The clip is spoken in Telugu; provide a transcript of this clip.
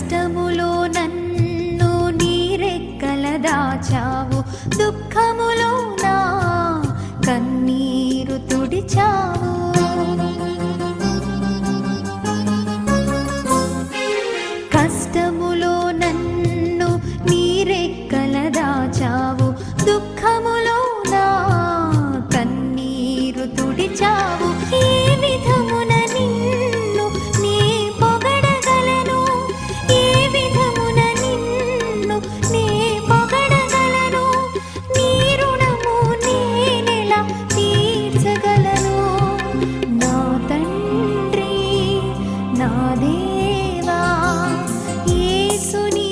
కష్టములో నన్ను నీరెక్కల దాచావు, దుఃఖములో నా కన్నీరు తుడిచావు. కష్టములో నన్ను నీరెక్కల దాచావు, దుఃఖములో నా కన్నీరు తుడిచావు. ఏ విధమున నిన్ను నీ పొగడగలను, ఏ విధమున నిన్ను నీ పొగడగలను, నీ రుణము నేనెలా తీర్చగలను. నా తండ్రి నా దేవా యేసు నీ